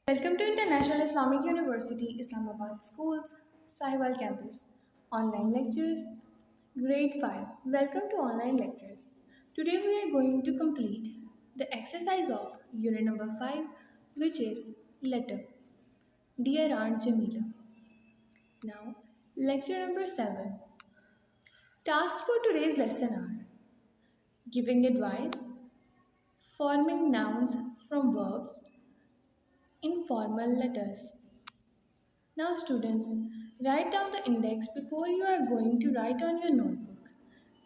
Welcome to International Islamic University, Islamabad Schools, Sahiwal Campus. Online lectures, Grade 5. Welcome to online lectures. Today we are going to complete the exercise of unit number 5, which is letter. Dear Aunt Jamila. Now, lecture number 7. Tasks for today's lesson are giving advice, forming nouns from verbs, informal letters. Now, students, write down the index before you are going to write on your notebook.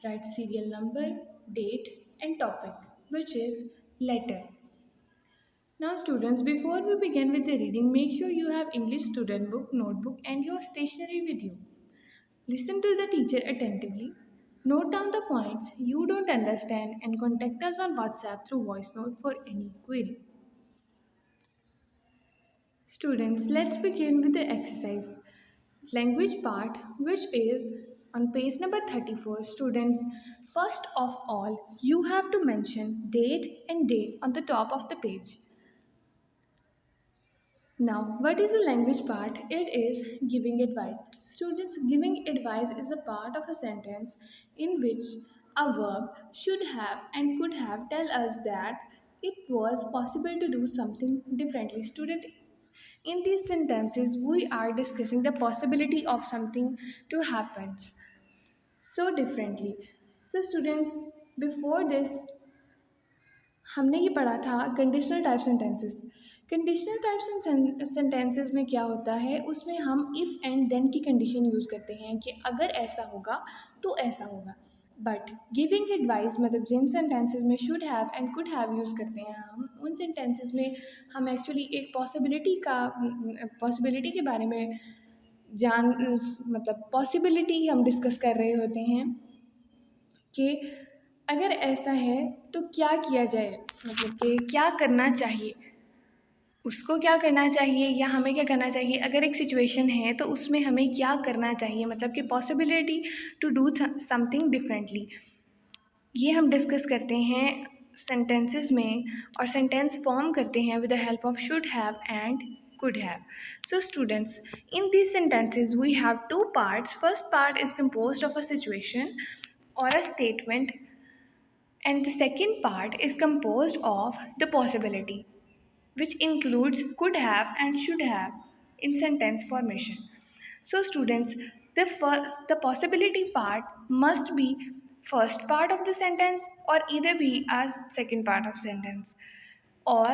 Write serial number, date, and topic, which is letter. Now, students, before we begin with the reading, make sure you have English student book, notebook, and your stationery with you. Listen to the teacher attentively. Note down the points you don't understand and contact us on WhatsApp through voice note for any query. Students, let's begin with the exercise. Language part, which is on page number 34. Students, first of all, you have to mention date and day on the top of the page. Now, what is the language part? It is giving advice. Students, giving advice is a part of a sentence in which a verb should have and could have tell us that it was possible to do something differently. Student, in these sentences, we are discussing the possibility of something to happen so differently. So, students, before this, हमने ये पढ़ा था conditional type sentences. Conditional type sentences में क्या होता है, उसमें हम इफ़ एंड देन की कंडीशन यूज़ करते हैं कि अगर ऐसा होगा तो ऐसा होगा। बट गिविंग एडवाइस मतलब जिन सेंटेंसेस में should have and could have use करते हैं हम, उन सेंटेंसेस में हम एक्चुअली एक पॉसिबिलिटी के बारे में जान मतलब पॉसिबिलिटी हम डिस्कस कर रहे होते हैं कि अगर ऐसा है तो क्या किया जाए, मतलब कि क्या करना चाहिए, उसको क्या करना चाहिए या हमें क्या करना चाहिए। अगर एक सिचुएशन है तो उसमें हमें क्या करना चाहिए, मतलब कि possibility to do something differently, ये हम डिस्कस करते हैं सेंटेंसेस में और सेंटेंस फॉर्म करते हैं with the help of should have and could have. So students, in these sentences we have two parts. First part is composed of a situation or a statement, and the second part is composed of the possibility, which includes could have and should have in sentence formation. So students, the possibility part must be first part of the sentence or either be as second part of sentence, or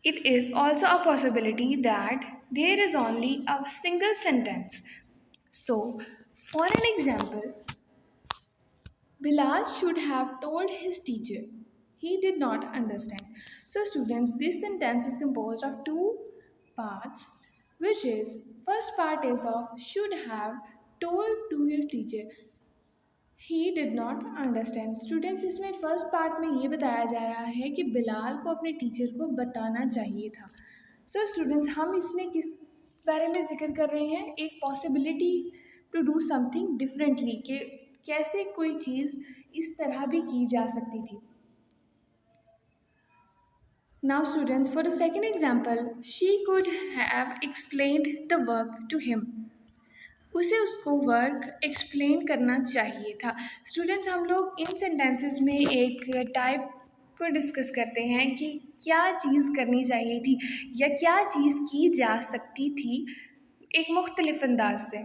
it is also a possibility that there is only a single sentence. So, for an example, Bilal should have told his teacher. He did not understand. So, students, this sentence is composed of two parts, which is first part is of should have told to his teacher. He did not understand. Students, इसमें first part में ये बताया जा रहा है कि बिलाल को अपने टीचर को बताना चाहिए था। सो स्टूडेंट्स, हम इसमें किस बारे में जिक्र कर रहे हैं, एक possibility to do something differently, कि कैसे कोई चीज़ इस तरह भी की जा सकती थी। Now students, for the second example, she could have explained the work to him. उसे उसको वर्क एक्सप्लेन करना चाहिए था। स्टूडेंट्स, हम लोग इन सेंटेंसेस में एक टाइप को डिस्कस करते हैं कि क्या चीज़ करनी चाहिए थी या क्या चीज़ की जा सकती थी एक मुख्तलिफ अंदाज से।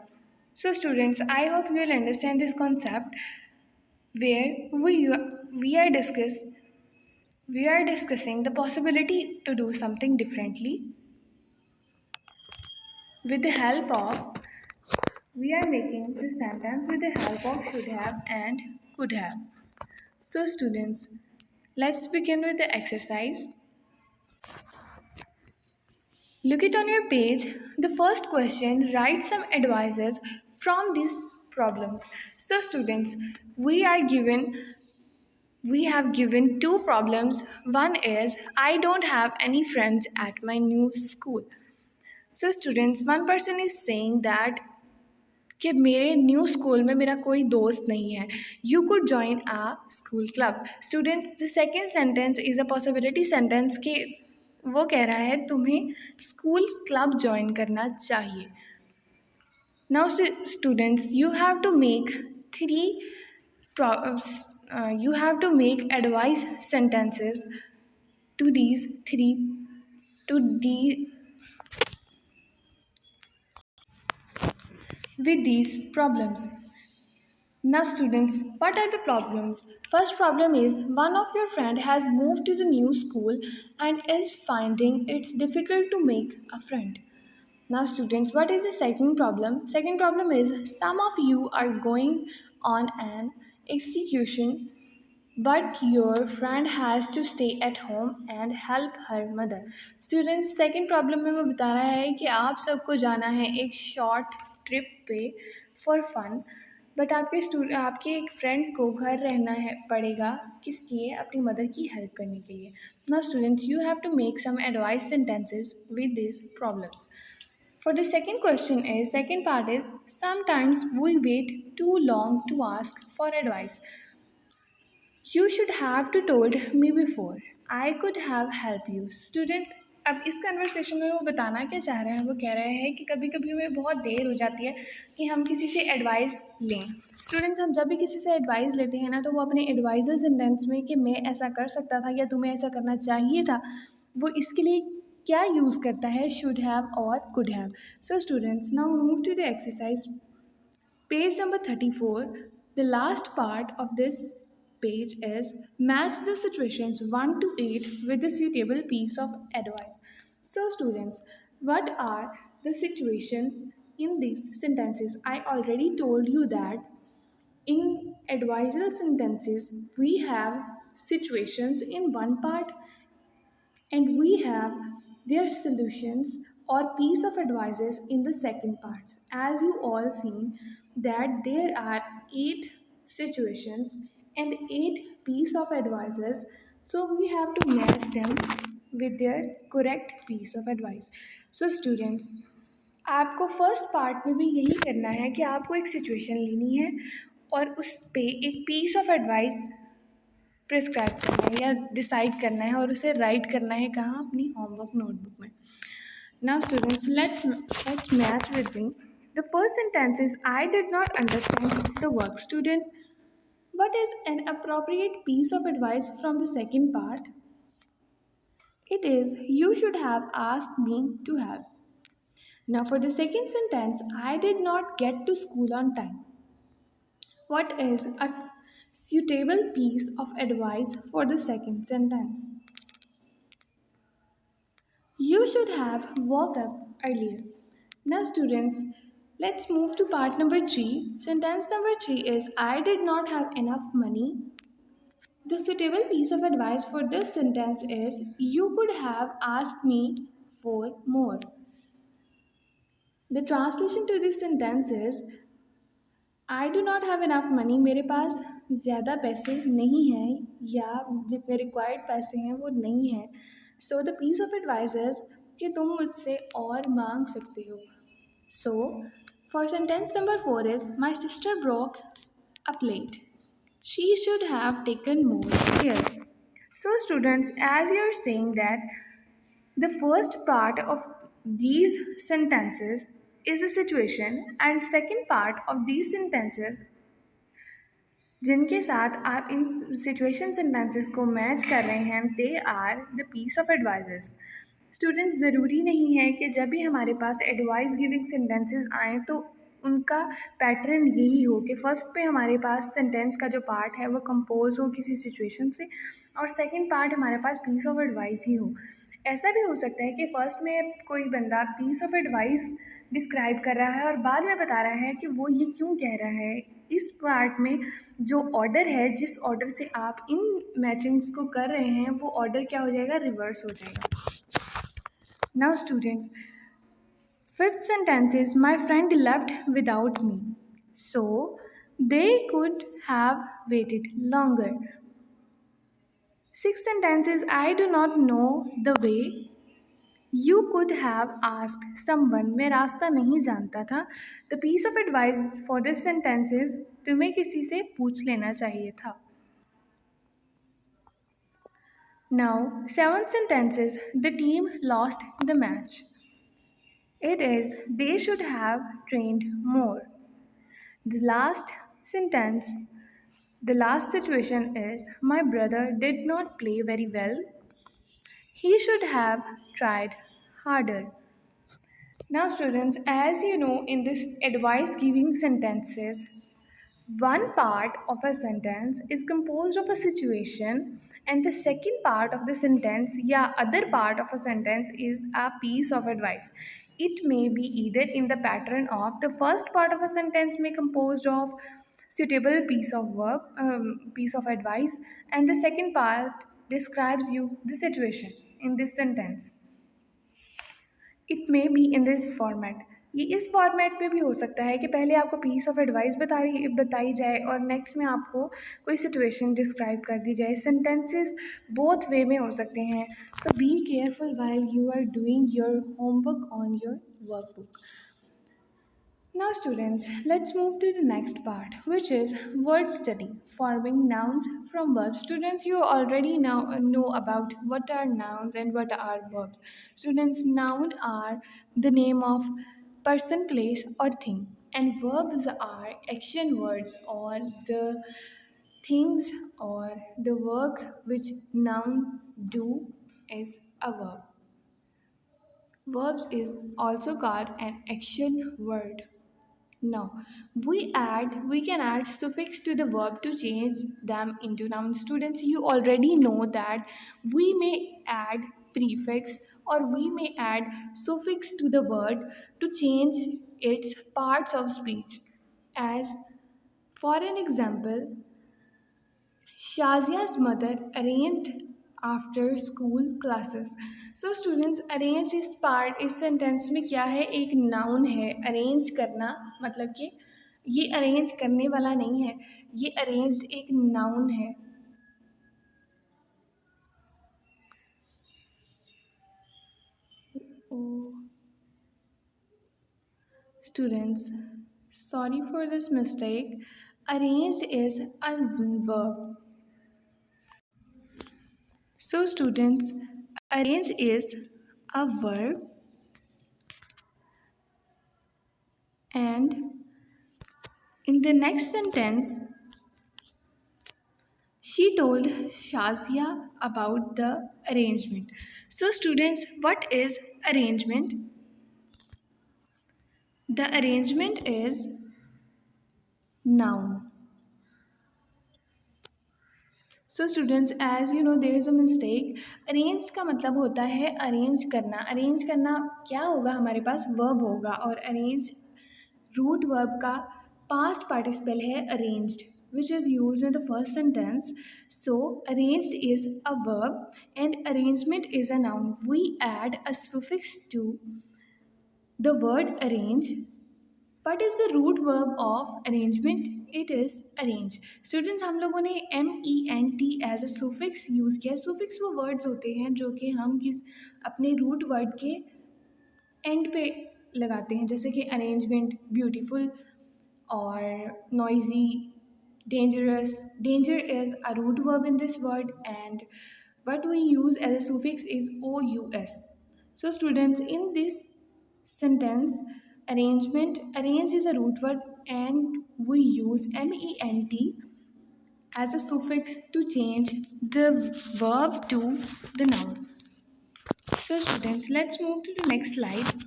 So students, I hope you will understand this concept where we are discussing the possibility to do something differently with the help of we are making this sentence with the help of should have and could have. So students, let's begin with the exercise. Look it on your page. The first question, write some advices from these problems. So students, we have given two problems. One is I don't have any friends at my new school. So students, one person is saying that कि मेरे new school में मेरा कोई दोस्त नहीं है। You could join a school club. Students, the second sentence is a possibility sentence कि वो कह रहा है तुम्हें स्कूल क्लब ज्वाइन करना चाहिए. Now, students, you have to make three. You have to make advice sentences to these three to the with these problems. Now, students, what are the problems? First problem is one of your friend has moved to the new school and is finding it's difficult to make a friend. Now, students, what is the second problem? Second problem is some of you are going on an execution, but your friend has to stay at home and help her mother. Students, second problem में वो बता रहा है कि आप सबको जाना है एक शॉर्ट ट्रिप पे फॉर फन, बट आपके एक फ्रेंड को घर रहना है पड़ेगा किस लिए? अपनी मदर की हेल्प करने के लिए. Now students, you have to make some advice sentences with this problems. For the second question is, second part is, sometimes we wait too long to ask for advice. You should have to told me before. I could have helped you. Students, अब इस conversation में वो बताना क्या चाह रहे हैं? वो कह रहे हैं कि कभी कभी हमें बहुत देर हो जाती है कि हम किसी से एडवाइस लें. स्टूडेंट्स, हम जब भी किसी से एडवाइस लेते हैं ना, तो वो अपने एडवाइजल सेंटेंस में कि मैं ऐसा कर सकता था या तुम्हें ऐसा करना चाहिए था, वो इसके लिए क्या यूज़ करता है? शुड हैव और could have. So students, now move to the exercise page number 34. The last part of this page is match the situations 1 to 8 with a suitable piece of advice. So students, what are the situations in these sentences? I already told you that in advisal sentences we have situations in one part and we have their solutions or piece of advices in the second parts. As you all seen that there are 8 situations and 8 piece of advices, so we have to match them with their correct piece of advice. So students, आपको first part में भी यही करना है कि आपको एक situation लेनी है और उस पे एक पीस ऑफ एडवाइस प्रिस्क्राइब करना है या डिसाइड करना है और उसे राइट करना है कहाँ? अपनी होमवर्क नोटबुक में. Now students, let's match with me. The first sentence is I did not understand the work. Student, what is an appropriate piece of advice from the second part? It is you should have asked me to help. Now for the second sentence, I did not get to school on time. What is a suitable piece of advice for the second sentence? You should have woke up earlier. Now students, let's move to part number 3. Sentence number 3 is I did not have enough money. The suitable piece of advice for this sentence is you could have asked me for more. The translation to this sentence is I do not have enough money. मेरे पास ज़्यादा पैसे नहीं हैं या जितने required पैसे हैं वो नहीं हैं. So the piece of advice is कि तुम मुझसे और मांग सकते हो. So for sentence number 4 is my sister broke a plate. She should have taken more care. So students, as you're saying that the first part of these sentences is a situation and second part of these sentences जिनके साथ आप इन situation sentences को match कर रहे हैं, they are the piece of advices. Students, ज़रूरी नहीं है कि जब भी हमारे पास एडवाइस गिविंग सेंटेंसेस आएँ तो उनका पैटर्न यही हो कि फ़र्स्ट पे हमारे पास सेंटेंस का जो पार्ट है वो कंपोज हो किसी सिचुएशन से और सेकंड पार्ट हमारे पास पीस ऑफ एडवाइस ही हो. ऐसा भी हो सकता है कि फ़र्स्ट में कोई बंदा पीस ऑफ एडवाइस डिस्क्राइब कर रहा है और बाद में बता रहा है कि वो ये क्यों कह रहा है. इस पार्ट में जो ऑर्डर है, जिस ऑर्डर से आप इन मैचिंग्स को कर रहे हैं, वो ऑर्डर क्या हो जाएगा? रिवर्स हो जाएगा. Now students, fifth sentence is my friend left without me, so they could have waited longer. Sixth sentence is I do not know the way. You could have asked someone. मैं रास्ता नहीं जानता था. The piece of advice for this sentence is तुम्हें किसी से पूछ लेना चाहिए था. Now, seven sentences. The team lost the match. It is they should have trained more. The last sentence, the last situation is my brother did not play very well. He should have tried harder. Now, students, as you know, in this advice giving sentences, one part of a sentence is composed of a situation, and the second part of the sentence, yeah, other part of a sentence is a piece of advice. It may be either in the pattern of the first part of a sentence may composed of suitable piece of work, piece of advice, and the second part describes you the situation in this sentence. It may be in this format, ये इस format में भी हो सकता है कि पहले आपको पीस ऑफ एडवाइस बताई जाए और नेक्स्ट में आपको कोई सिचुएशन डिस्क्राइब कर दी जाए. सेंटेंसेस बोथ वे में हो सकते हैं. So be careful while you are doing your homework on your workbook. Now, students, let's move to the next part, which is word study, forming nouns from verbs. Students, you already now know about what are nouns and what are verbs. Students, noun are the name of person, place, or thing, and verbs are action words or the things or the work which noun do is a verb. Verbs is also called an action word. Now, we can add suffix to the verb to change them into noun. Students, you already know that we may add prefix or we may add suffix to the word to change its parts of speech. As for an example, Shazia's mother arranged after school classes. So students, arrange इस part इस sentence में क्या है, एक noun है. arrange करना मतलब कि ये arrange करने वाला नहीं है, ये arranged एक noun है. Oh, students, sorry for this mistake. Arranged is a verb. So students, arrange is a verb and in the next sentence she told Shazia about the arrangement. So students, what is arrangement? The arrangement is noun. So students, as you know there is a mistake. Arranged का मतलब होता है arrange करना. Arrange करना क्या होगा, हमारे पास verb होगा और अरेंज रूट वर्ब का पास्ट पार्टिसिपल है arranged, which is used in the first sentence. So arranged is a verb and arrangement is a noun. We add a suffix to the word arrange. What is the root verb of arrangement? It is arrange. Students, हम लोगों ने MENT as a suffix use किया. Suffix वो words होते हैं जो कि हम अपने रूट वर्ड के एंड पे लगाते हैं, जैसे कि अरेंजमेंट, ब्यूटीफुल और noisy, dangerous. Danger is a root verb in this word and what we use as a suffix is OUS. So students, in this sentence, arrange is a root word and we use MENT as a suffix to change the verb to the noun. So students, let's move to the next slide.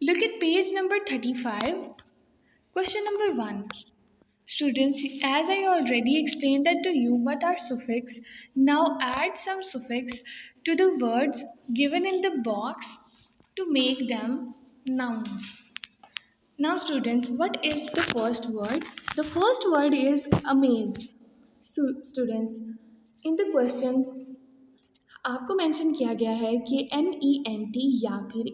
Look at page number 35. Question number 1. Students, as I already explained that to you, what are suffix? Now add some suffix to the words given in the box to make them nouns. Now students, what is the first word? The first word is amazed. So students, in the questions आपको mention किया गया है कि MENT या फिर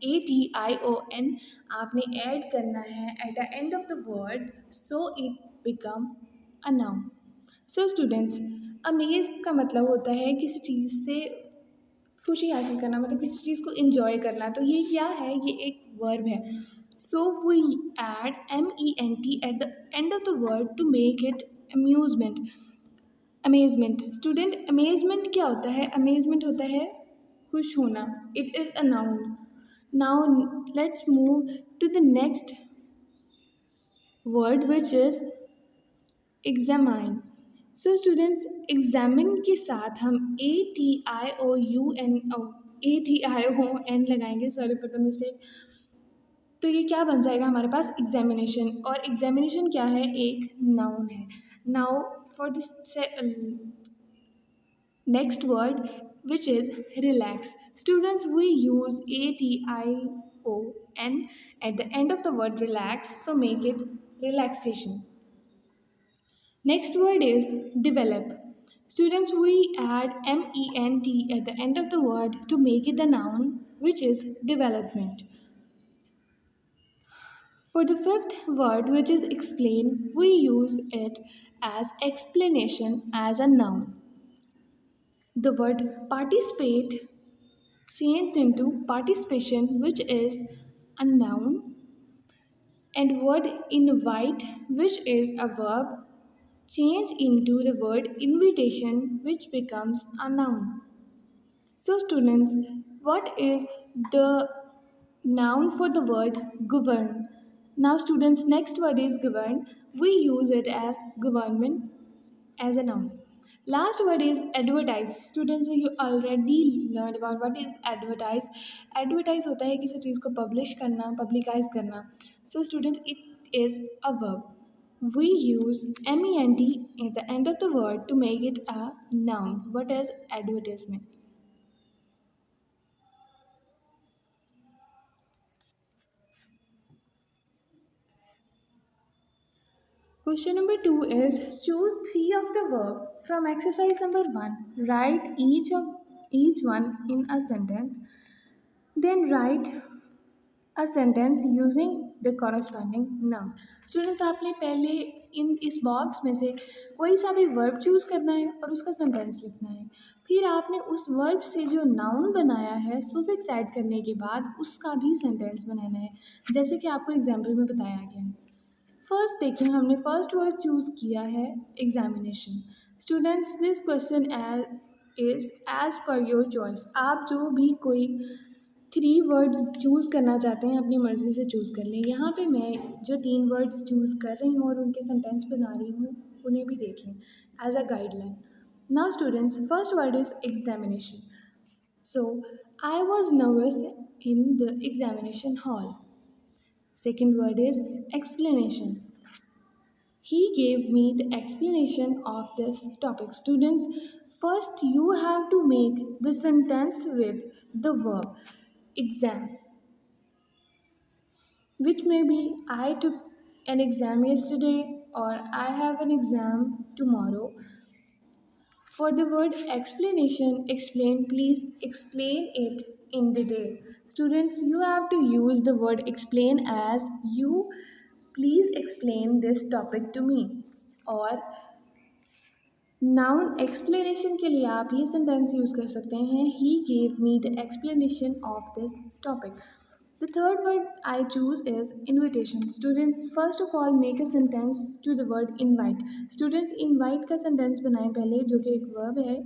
ATION आपने add करना है eight the end of the word so it become a noun. So students, amaze का मतलब होता है किसी चीज़ से खुशी हासिल करना, मतलब किसी चीज़ को इंजॉय करना. तो ये क्या है, ये एक वर्ब है. So we add MENT at the end of the word to make it amusement. Amusement student amusement क्या होता है अमेजमेंट होता है खुश होना it is a noun now let's move to the next word which is examine so students examine के साथ हम ATIOUN लगाएंगे सॉरी फॉर द मिस्टेक तो ये क्या बन जाएगा हमारे पास एग्जामिनेशन और एग्जामिनेशन क्या है एक नाउन है now for this next word which is relax. Students we use ATION at the end of the word relax so make it relaxation. Next word is develop. Students we add MENT at the end of the word to make it a noun which is development. For the fifth word which is explain we use it as explanation as a noun. The word participate changed into participation, which is a noun, and word invite, which is a verb, changed into the word invitation, which becomes a noun. So, students, what is the noun for the word govern? Now, students, next word is govern. We use it as government as a noun. Last word is advertise. Students, you already learned about what is advertise. Advertise होता है किसी चीज़ को publish करना, publicize करना. So students, it is a verb. We use MENT at the end of the word to make it a noun. What is advertisement? Question number 2 is choose 3 of the verb from exercise number 1. Write each one in a sentence. Then write a sentence using the corresponding noun. Students आपने पहले इस box में से कोई सा भी verb choose करना है और उसका सेंटेंस लिखना है फिर आपने उस वर्ब से जो नाउन बनाया है सुफिक्स ऐड करने के बाद उसका भी सेंटेंस बनाना है जैसे कि आपको एग्जाम्पल में बताया गया है फर्स्ट देखिए हमने फर्स्ट वर्ड चूज़ किया है examination students this question is as per your choice आप जो भी कोई 3 वर्ड्स चूज़ करना चाहते हैं अपनी मर्ज़ी से चूज़ कर लें यहाँ पे मैं जो 3 वर्ड्स चूज़ कर रही हूँ और उनके सेंटेंस बना रही हूँ उन्हें भी देख लें as a guideline now students first word is examination so I was nervous in the examination hall second word is explanation. He gave me the explanation of this topic. Students, first you have to make the sentence with the verb exam, which may be I took an exam yesterday or I have an exam tomorrow. For the word explanation, explain, please explain it in detail. Students, you have to use the word explain as you please explain this topic to me or noun explanation के लिए आप ये sentence use कर सकते हैं he gave me the explanation of this topic the third word I choose is invitation students first of all make a sentence to the word invite students invite का sentence बनाएं पहले जो कि एक verb है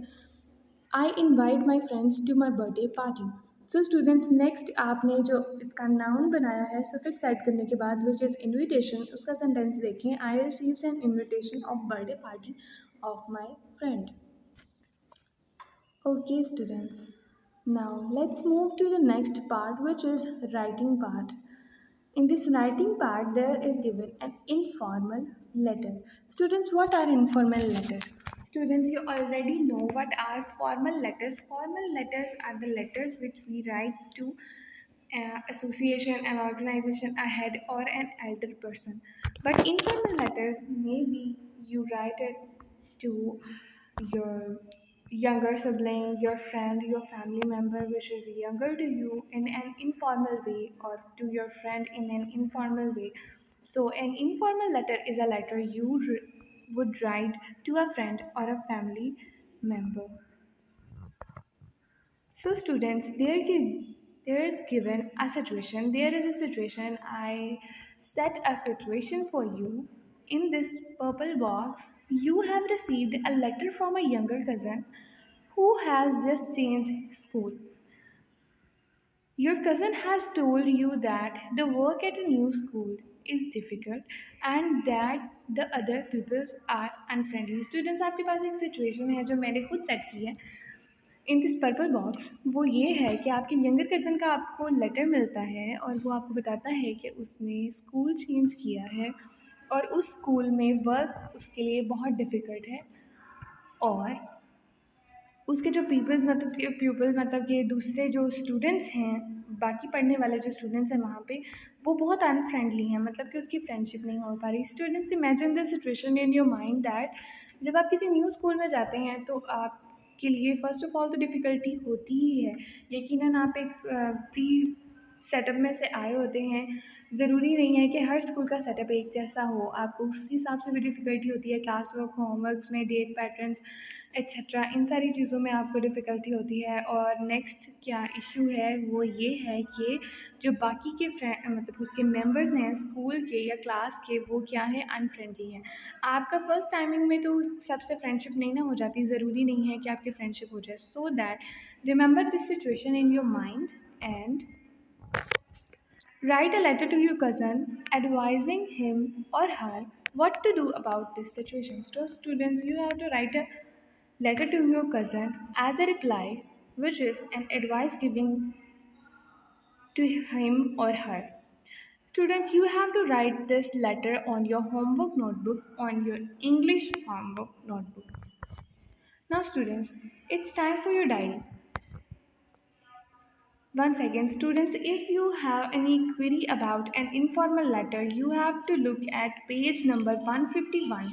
I invite my friends to my birthday party so students next आपने जो इसका नाउन बनाया है सुफिक्स ऐड करने के बाद विच इज़ इन्विटेशन उसका सेंटेंस देखें I receives an invitation of birthday party of my friend okay students now let's move to the next part which is writing part in this writing part there is given an informal letter students what are informal letters students you already know what are formal letters formal letters are the letters which we write to association an organization a head or an elder person but informal letters maybe you write it to your younger sibling, your friend, your family member which is younger to you in an informal way or to your friend in an informal way. So, an informal letter is a letter you would write to a friend or a family member. So, students, there is given a situation. There is a situation. I set a situation for you in this purple box. You have received a letter from a younger cousin who has just changed school. Your cousin has told you that the work at a new school is difficult and that the other pupils are unfriendly. Students, आपके पास एक situation है जो मैंने खुद set की है in this purple box. वो ये है कि आपके यंगर कज़न का आपको लेटर मिलता है और वो आपको बताता है कि उसने स्कूल चेंज किया है और उस स्कूल में वर्क उसके लिए बहुत डिफ़िकल्ट है और उसके जो प्यूपल मतलब कि दूसरे जो स्टूडेंट्स हैं, बाकी पढ़ने वाले जो स्टूडेंट्स हैं वहाँ पे, वो बहुत अनफ्रेंडली हैं, मतलब कि उसकी फ्रेंडशिप नहीं हो पा रही। Students, imagine the situation in your mind that जब आप किसी न्यू स्कूल में जाते हैं तो आपके लिए फ़र्स्ट ऑफ ऑल तो डिफ़िकल्टी होती ही है। यकीनन आप एक प्री सेटअप में से आए होते हैं। ज़रूरी नहीं है कि हर स्कूल का सेटअप एक जैसा हो, आपको उस हिसाब से भी डिफ़िकल्टी होती है। क्लास वर्क, होमवर्क्स में डेट पैटर्न्स एट्सेट्रा, इन सारी चीज़ों में आपको डिफ़िकल्टी होती है। और नेक्स्ट क्या इशू है वो ये है कि जो बाकी के मतलब उसके मेंबर्स हैं स्कूल के या क्लास के, वो क्या है, अनफ्रेंडली हैं। आपका फर्स्ट टाइमिंग में तो सबसे फ्रेंडशिप नहीं ना हो जाती, ज़रूरी नहीं है कि आपकी फ्रेंडशिप हो जाए। So that remember this situation in your mind and write a letter to your cousin advising him or her what to do about this situation. So, students, you have to write a letter to your cousin as a reply, which is an advice giving to him or her. Students, you have to write this letter on your homework notebook, on your English homework notebook. Now, students, it's time for your diary. Once again, students, if you have any query about an informal letter, you have to look at page number 151.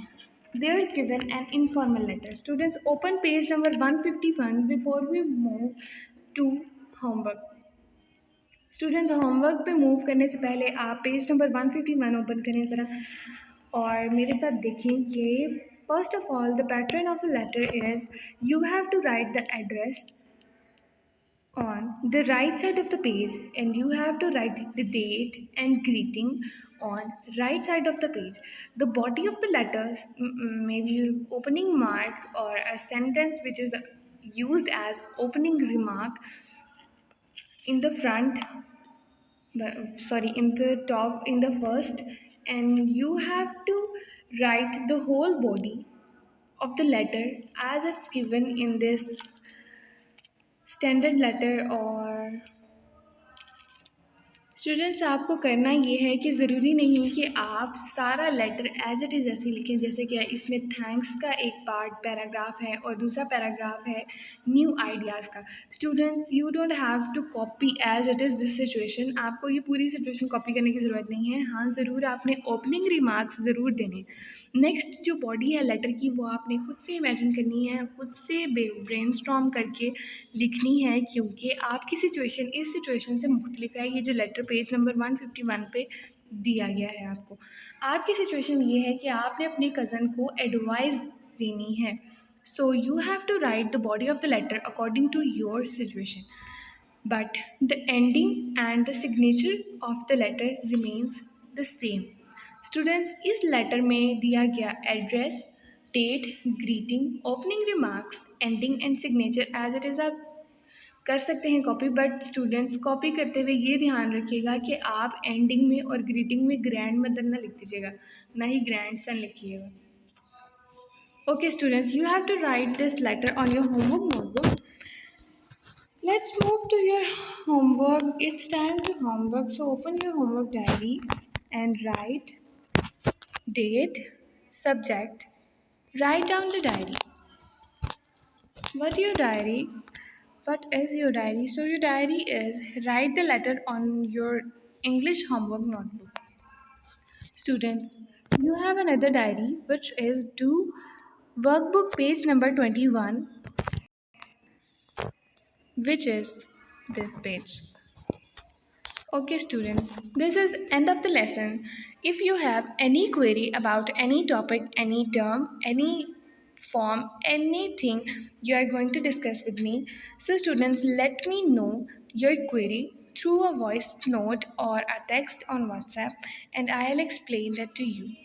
There is given an informal letter. Students, open page number 151 before we move to homework. Students, homework पे move करने से पहले आप page number 151 open करें ज़रा और मेरे साथ देखें कि first of all the pattern of a letter is you have to write the address on the right side of the page and you have to write the date and greeting on right side of the page. The body of the letters, maybe opening mark or a sentence which is used as opening remark in the front, in the top, in the first, and you have to write the whole body of the letter as it's given in this standard letter or students, आपको करना ये है कि ज़रूरी नहीं है कि आप सारा लेटर एज इट इज़ ऐसे ही लिखें। जैसे कि इसमें थैंक्स का एक पार्ट पैराग्राफ है और दूसरा पैराग्राफ है न्यू आइडियाज़ का। Students, you don't have to copy as it is this situation. आपको ये पूरी सिचुएशन कॉपी करने की ज़रूरत नहीं है। हाँ, ज़रूर आपने ओपनिंग रिमार्क्स ज़रूर देने। नेक्स्ट जो बॉडी है लेटर की, वो आपने खुद से इमेजिन करनी है, खुद से ब्रेनस्टॉर्म करके लिखनी है, क्योंकि आपकी सिचुएशन इस सिचुएशन से मुख्तलिफ है। ये जो लेटर पेज नंबर 151 पे दिया गया है आपकी सिचुएशन ये है कि आपने अपने कज़न को एडवाइस देनी है। So you have to write the body of the letter according to your situation, but the ending and the signature of the letter remains the same. Students, इस लेटर में दिया गया address, date, greeting, opening remarks, ending and signature as it is आप कर सकते हैं copy, but students copy करते हुए ये ध्यान रखिएगा कि आप एंडिंग में और ग्रीटिंग में ग्रैंड मदर ना लिख दीजिएगा, ना ही ग्रैंड सन लिखिएगा। Okay students, you have to write this letter on your homework notebook. Let's move to your homework. It's time to homework. So open your homework diary and write date, subject. Write down the diary. What your diary? What is your diary? So your diary is write the letter on your English homework notebook. Students, you have another diary which is do workbook page number 21, which is this page. Okay students, this is end of the lesson. If you have any query about any topic, any term, any form, anything you are going to discuss with me, so students, let me know your query through a voice note or a text on WhatsApp and I'll explain that to you.